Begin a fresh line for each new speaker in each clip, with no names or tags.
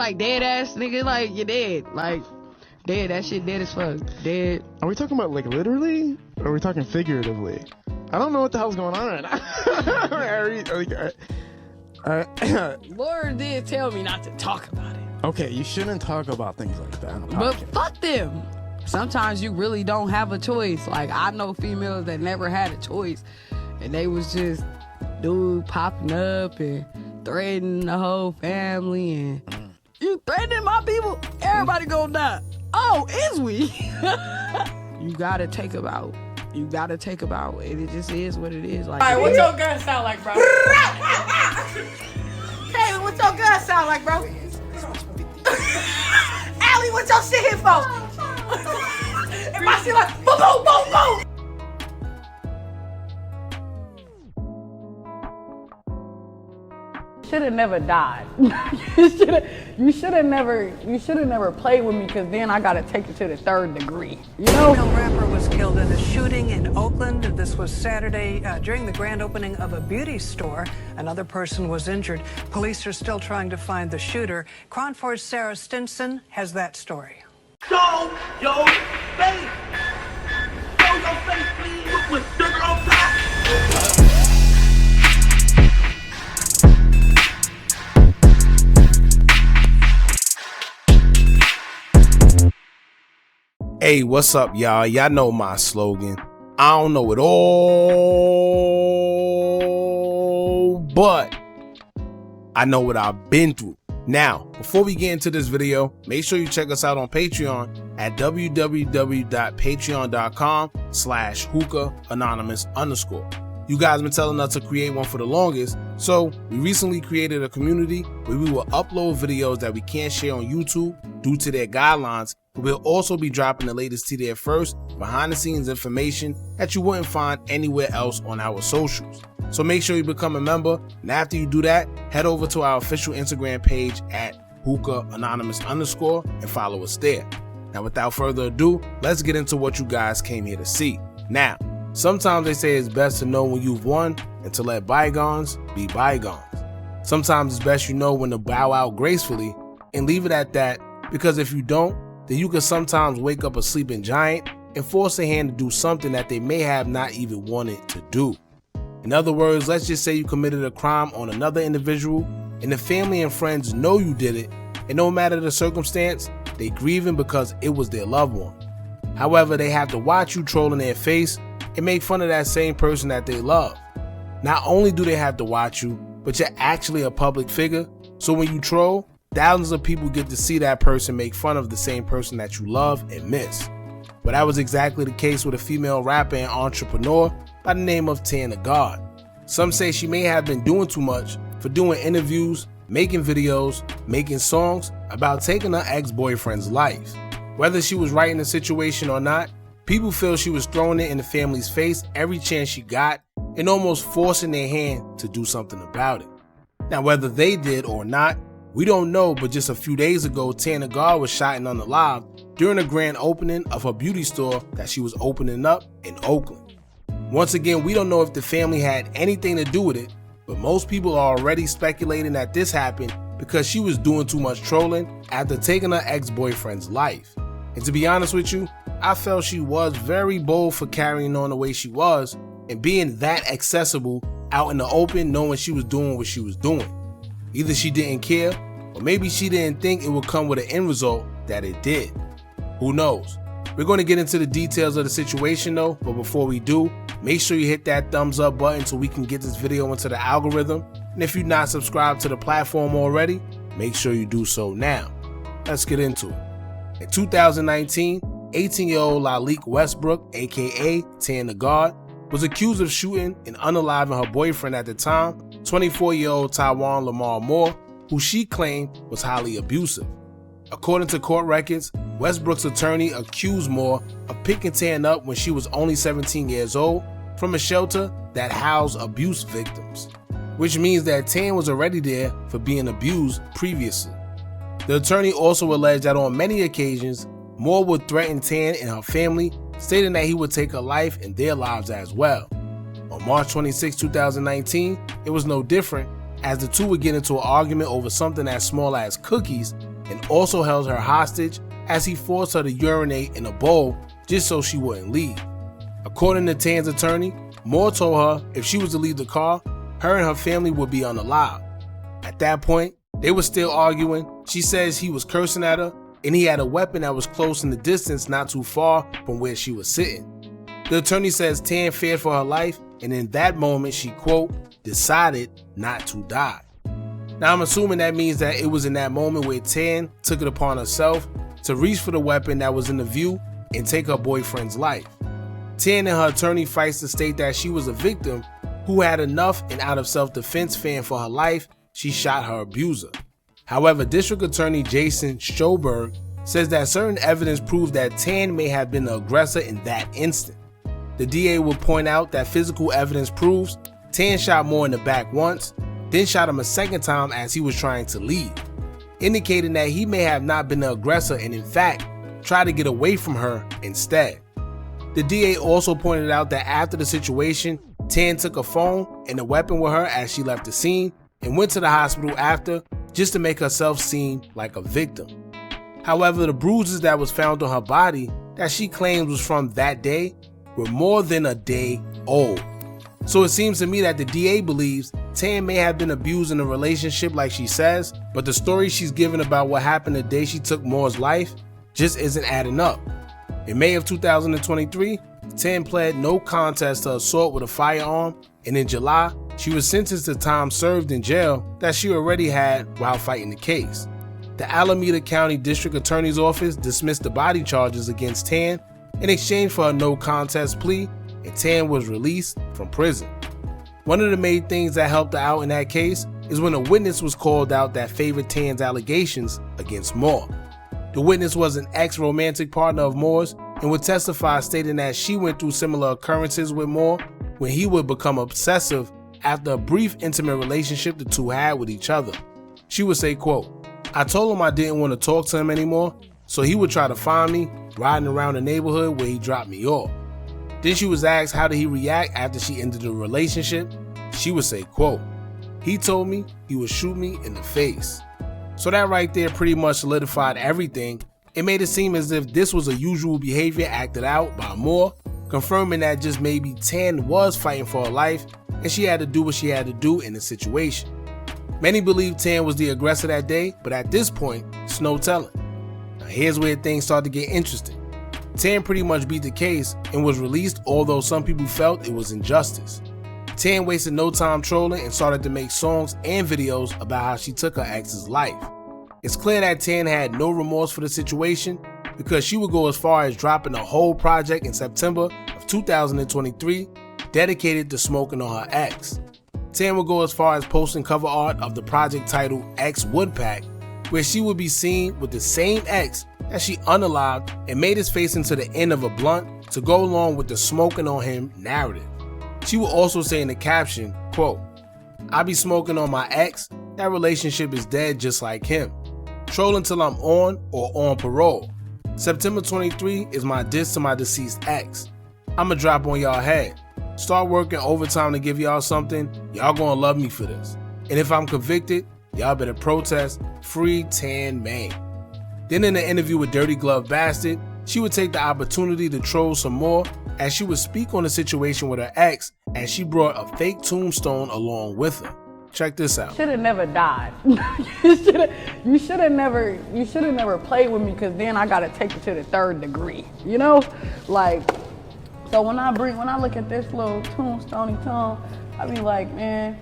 like dead ass nigga, like you're dead, like dead. That shit dead as fuck. Dead.
Are we talking about like literally, or are we talking figuratively? I don't know what the hell's going on right now.
Lord did tell me not to talk about it.
Okay, you shouldn't talk about things like that on a
But
podcast.
fuck them. Sometimes you really don't have a choice. Like, I know females that never had a choice, and they was just dude popping up and threatening the whole family, and you threatening my people, everybody gonna die. Oh, is we? You gotta take about. You gotta take about it. It just is what it is. Like,
all right, what's your gun sound like, bro? Hey, what's your gun sound like, bro? Allie, what's your shit here for? If I see like boom, boom, boom, boom. Should have never died. You should have never played with me, because then I gotta take it to the 3rd degree. You know?
A rapper was killed in a shooting in Oakland. This was Saturday during the grand opening of a beauty store. Another person was injured. Police are still trying to find the shooter. Cron 4's Sarah Stinson has that story.
Show your face. Show your face, please. With sugar on top.
Hey, what's up, y'all? Y'all know my slogan. I don't know it all, but I know what I've been through. Now, before we get into this video, make sure you check us out on Patreon at www.patreon.com/Hookah Anonymous _. You guys been telling us to create one for the longest, so we recently created a community where we will upload videos that we can't share on YouTube due to their guidelines. We'll also be dropping the latest to there first, behind the scenes information that you wouldn't find anywhere else on our socials. So make sure you become a member, and after you do that, head over to our official Instagram page at Hookah Anonymous _ and follow us there. Now, without further ado, let's get into what you guys came here to see. Now, sometimes they say it's best to know when you've won and to let bygones be bygones. Sometimes it's best you know when to bow out gracefully and leave it at that, because if you don't, then you can sometimes wake up a sleeping giant and force a hand to do something that they may have not even wanted to do. In other words, let's just say you committed a crime on another individual and the family and friends know you did it, and no matter the circumstance, they grieving because it was their loved one. However, they have to watch you troll in their face and make fun of that same person that they love. Not only do they have to watch you, but you're actually a public figure, so when you troll, thousands of people get to see that person make fun of the same person that you love and miss. But that was exactly the case with a female rapper and entrepreneur by the name of Tana God. Some say she may have been doing too much for doing interviews, making videos, making songs about taking her ex-boyfriend's life. Whether she was right in the situation or not, people feel she was throwing it in the family's face every chance she got and almost forcing their hand to do something about it. Now, whether they did or not, we don't know, but just a few days ago, Tana God was shot and unalive during the grand opening of her beauty store that she was opening up in Oakland. Once again, we don't know if the family had anything to do with it, but most people are already speculating that this happened because she was doing too much trolling after taking her ex-boyfriend's life. And to be honest with you, I felt she was very bold for carrying on the way she was and being that accessible out in the open, knowing she was doing what she was doing. Either she didn't care, or maybe she didn't think it would come with an end result that it did. Who knows? We're going to get into the details of the situation though, but before we do, make sure you hit that thumbs up button so we can get this video into the algorithm. And if you're not subscribed to the platform already, make sure you do so now. Let's get into it. In 2019, 18-year-old Lalik Westbrook, aka Tana God, was accused of shooting and unaliving her boyfriend at the time, 24-year-old Taiwan Lamar Moore, who she claimed was highly abusive. According to court records, Westbrook's attorney accused Moore of picking Tan up when she was only 17 years old from a shelter that housed abuse victims, which means that Tan was already there for being abused previously. The attorney also alleged that on many occasions, Moore would threaten Tan and her family, stating that he would take her life and their lives as well. On March 26, 2019, it was no different, as the two would get into an argument over something as small as cookies and also held her hostage as he forced her to urinate in a bowl just so she wouldn't leave. According to Tan's attorney, Moore told her if she was to leave the car, her and her family would be unalived. At that point, they were still arguing. She says he was cursing at her and he had a weapon that was close in the distance not too far from where she was sitting. The attorney says Tan feared for her life, and in that moment she, quote, decided not to die. Now I'm assuming that means that it was in that moment where Tan took it upon herself to reach for the weapon that was in the view and take her boyfriend's life. Tan and her attorney fights to state that she was a victim who had enough and out of self-defense fearing for her life, she shot her abuser. However, District Attorney Jason Schoberg says that certain evidence proves that Tan may have been the aggressor in that instant. The DA will point out that physical evidence proves Tan shot Moore in the back once, then shot him a second time as he was trying to leave, indicating that he may have not been the aggressor and in fact tried to get away from her instead. The DA also pointed out that after the situation, Tan took a phone and a weapon with her as she left the scene and went to the hospital after just to make herself seem like a victim. However, the bruises that was found on her body that she claims was from that day were more than a day old. So it seems to me that the DA believes Tan may have been abused in a relationship like she says, but the story she's given about what happened the day she took Moore's life just isn't adding up. In May of 2023, Tan pled no contest to assault with a firearm, and in July, she was sentenced to time served in jail that she already had while fighting the case. The Alameda County District Attorney's Office dismissed the body charges against Tan in exchange for a no contest plea, and Tan was released from prison. One of the main things that helped her out in that case is when a witness was called out that favored Tan's allegations against Moore. The witness was an ex-romantic partner of Moore's and would testify stating that she went through similar occurrences with Moore when he would become obsessive after a brief intimate relationship the two had with each other. She would say, quote, I told him I didn't want to talk to him anymore, so he would try to find me riding around the neighborhood where he dropped me off. Then she was asked how did he react after she ended the relationship. She would say, quote, he told me he would shoot me in the face. So that right there pretty much solidified everything. It made it seem as if this was a usual behavior acted out by Moore, confirming that just maybe Tan was fighting for her life and she had to do what she had to do in the situation. Many believe Tan was the aggressor that day, but at this point, it's no telling. Now here's where things start to get interesting. Tan pretty much beat the case and was released, although some people felt it was injustice. Tan wasted no time trolling and started to make songs and videos about how she took her ex's life. It's clear that Tan had no remorse for the situation because she would go as far as dropping a whole project in September of 2023 dedicated to smoking on her ex. Tan would go as far as posting cover art of the project titled Ex Woodpack, where she would be seen with the same ex that she unalived and made his face into the end of a blunt to go along with the smoking on him narrative. She would also say in the caption, quote, I be smoking on my ex, that relationship is dead just like him. Troll until I'm on or on parole. September 23 is my diss to my deceased ex. I'ma drop on y'all head. Start working overtime to give y'all something, y'all gonna love me for this. And if I'm convicted, y'all better protest Free Tan Main. Then in the interview with Dirty Glove Bastard, she would take the opportunity to troll some more as she would speak on the situation with her ex as she brought a fake tombstone along with her. Check this out.
Should have never died. you should have never played with me because then I gotta take it to the 3rd degree. You know, like. So when I look at this little tombstoney tomb, I be like, man,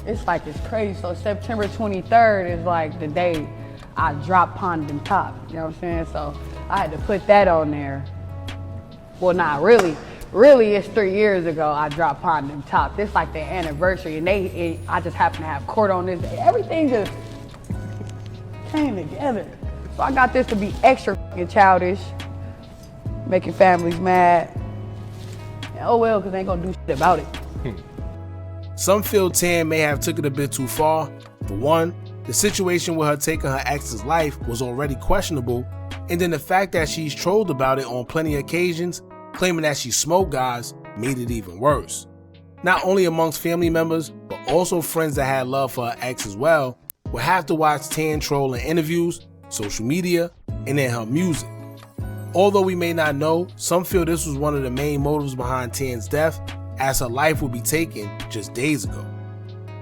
it's crazy. So September 23rd is like the day I dropped Pond and Top. You know what I'm saying? So I had to put that on there. Well, not really. Really, it's 3 years ago I dropped Pond and Top. This like the anniversary, and I just happen to have court on this day. Everything just came together. So I got this to be extra fucking childish, making families mad. Oh well, because they ain't gonna do shit about it.
Some feel Tan may have took it a bit too far. For one, the situation with her taking her ex's life was already questionable, and then the fact that she's trolled about it on plenty of occasions, claiming that she smoked guys, made it even worse. Not only amongst family members, but also friends that had love for her ex as well, will have to watch Tan troll in interviews, social media, and in her music. Although we may not know, some feel this was one of the main motives behind Tan's death, as her life would be taken just days ago.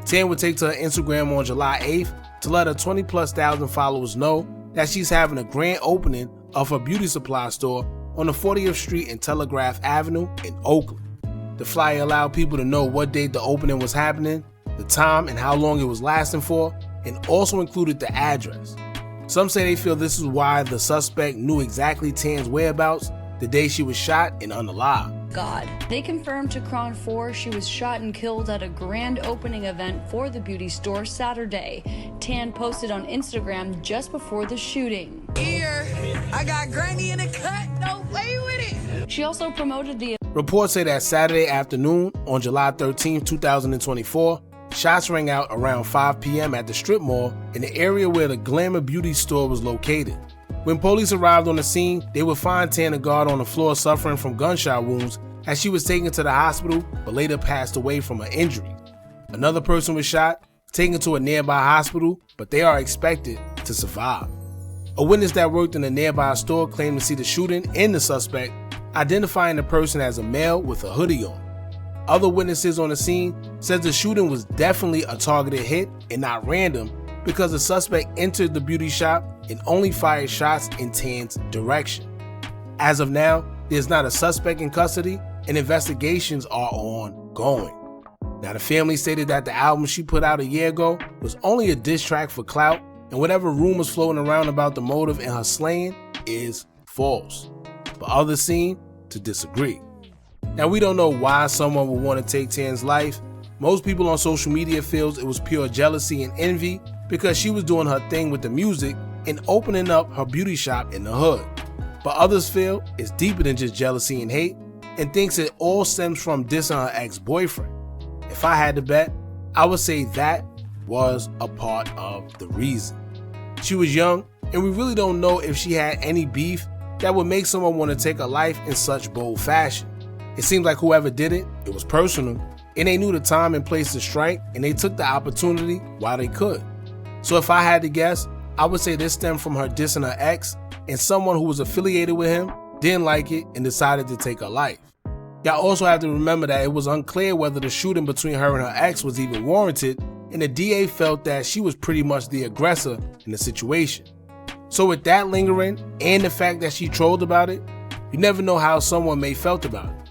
Tan would take to her Instagram on July 8th to let her 20,000+ followers know that she's having a grand opening of her beauty supply store on the 40th Street and Telegraph Avenue in Oakland. The flyer allowed people to know what date the opening was happening, the time and how long it was lasting for, and also included the address. Some say they feel this is why the suspect knew exactly Tan's whereabouts the day she was shot and unalived.
God. They confirmed to Cron 4 she was shot and killed at a grand opening event for the beauty store Saturday. Tan posted on Instagram just before the shooting.
Here, I got Granny in a cut, don't play with it.
She also promoted the
Reports say that Saturday afternoon on July 13, 2024, shots rang out around 5 p.m. at the strip mall in the area where the Glamour Beauty store was located. When police arrived on the scene, they would find Tan guard on the floor suffering from gunshot wounds as she was taken to the hospital but later passed away from her injury. Another person was shot, taken to a nearby hospital, but they are expected to survive. A witness that worked in a nearby store claimed to see the shooting and the suspect, identifying the person as a male with a hoodie on. Other witnesses on the scene said the shooting was definitely a targeted hit and not random because the suspect entered the beauty shop and only fired shots in Tan's direction. As of now, there's not a suspect in custody and investigations are ongoing. Now, the family stated that the album she put out a year ago was only a diss track for clout, and whatever rumors floating around about the motive in her slaying is false. But others seem to disagree. Now, we don't know why someone would want to take Tan's life. Most people on social media feels it was pure jealousy and envy because she was doing her thing with the music and opening up her beauty shop in the hood. But others feel it's deeper than just jealousy and hate and thinks it all stems from dissing her ex-boyfriend. If I had to bet, I would say that was a part of the reason. She was young, and we really don't know if she had any beef that would make someone want to take her life in such bold fashion. It seems like whoever did it, it was personal, and they knew the time and place to strike, and they took the opportunity while they could. So if I had to guess, I would say this stemmed from her dissing her ex, and someone who was affiliated with him didn't like it and decided to take her life. Y'all also have to remember that it was unclear whether the shooting between her and her ex was even warranted, and the DA felt that she was pretty much the aggressor in the situation. So with that lingering and the fact that she trolled about it, you never know how someone may felt about it.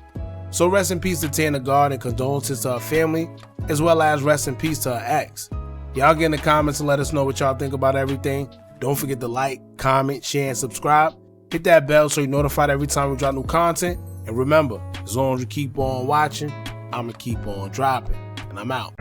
So rest in peace to Tan guard and condolences to her family, as well as rest in peace to her ex. Y'all get in the comments and let us know what y'all think about everything. Don't forget to like, comment, share, and subscribe. Hit that bell so you're notified every time we drop new content. And remember, as long as you keep on watching, I'ma keep on dropping. And I'm out.